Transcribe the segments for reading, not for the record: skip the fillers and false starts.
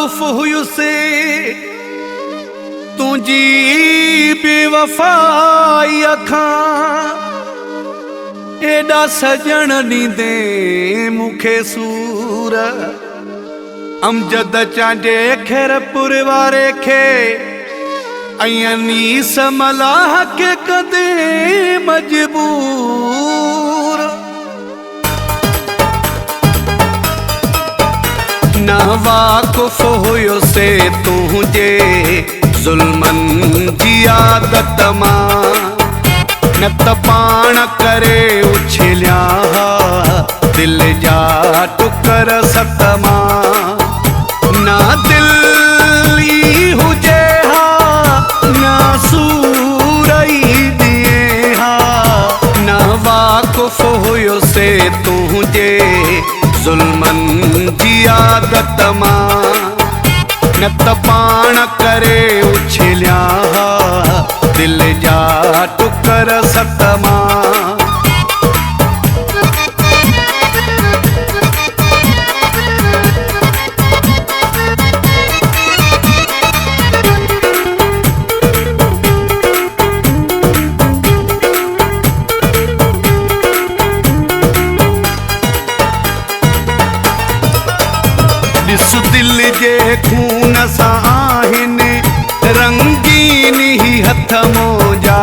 वाकुफ हुयुसे तुझी बेवफाई खां एडा सजण ॾींदे मूंखे सूर अमजद चांजे खैरपुर वारे खे अनीस मलाह के कदे मजबूर ना वाकुफ हुयुसे तुझे ज़ुल्मन जी आदत मां न त पाण करे उछलिया दिल जा टुकर सत मां ना दिल ई हुजे हा ना सूरई दिए हा ना वाकुफ हुयुसे तुझे ज़ुल्मन जी आदत मां न त पाण करे उछलिया दिल जा टुकर सत मां ॾिस दिल जे खून सां आहिनि रंगीन ही हथ मोजा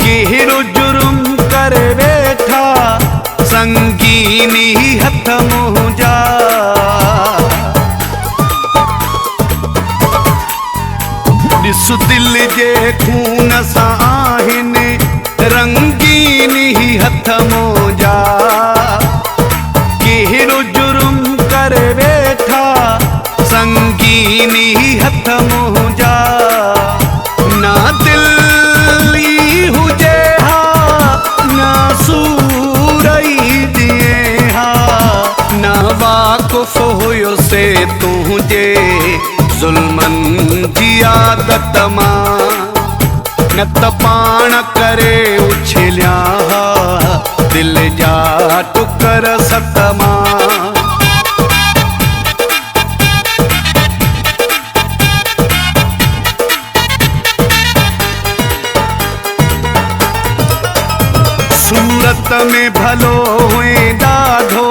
कहिड़ो जुर्म करे वेठा संगीन ही हथ मोजा ॾिस दिल जे खून सां आहिनि रंगीन ही हथ मोजा कहिड़ो जुर्म करे वेठा संगीन ही हथ मोजा ना दिल ई हुजे हा ना सूरई दिए हा ना वाकुफ हुयुसे तुझे ज़ुल्मन जी आदत मां न त पाण करे उछलिया दिल जा टुकर सत मां सूरत में भलो हुए ॾाढो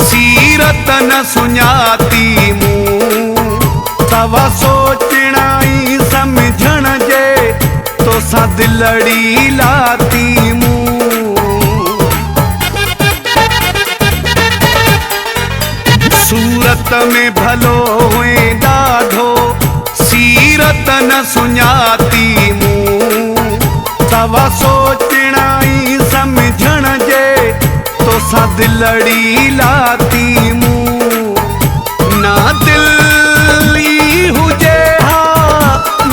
सीरत न सुञाती मूं तवा सोचणा ई सम्झण जे तोसां दिलड़ी लाती मूं सूरत में भलो हुए ॾाढो सीरत न सुञाती मूं तवा सोचणा ई समझण जे तोसां दिलड़ी लाती मूं ना दिल ई हुजे हा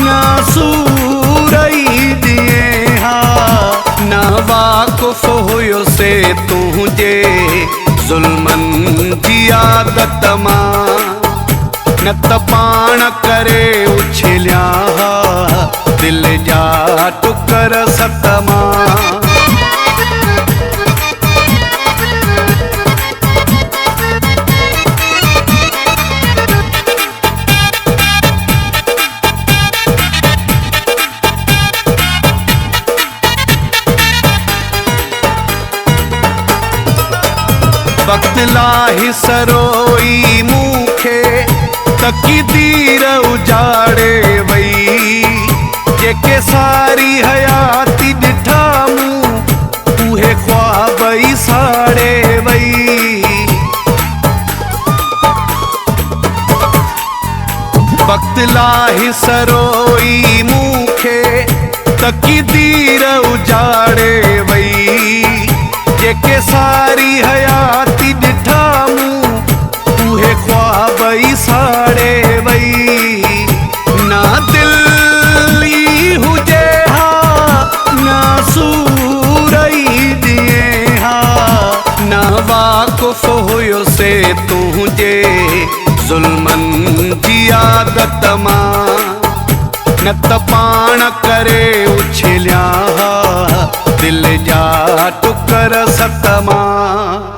ना सूरई दिए हा ना वाकुफ हुयुसे तुझे ज़ुल्मन जी आदत मां न त पाण करे उछलिया दिल जा टुकर सत मां वक्त लाही सरोई मूंखे तक़दीर उजाड़े वई जेके सारी हयाती ॾिठा मूं उहे ख्वाब ई साड़े वई वक्त लाही सरोई मूंखे तक़दीर उजाड़े वई जेके सारी हयाती ॾिठा मूं उहे ख्वाब ई साड़े वई ना दिल ई हुजे हा ना सूरई दिए हा ना वाकुफ हुयुसे तुझे ज़ुल्मन जी आदत मां न त पाण करे उछलिया दिल जा टुकर सत मां।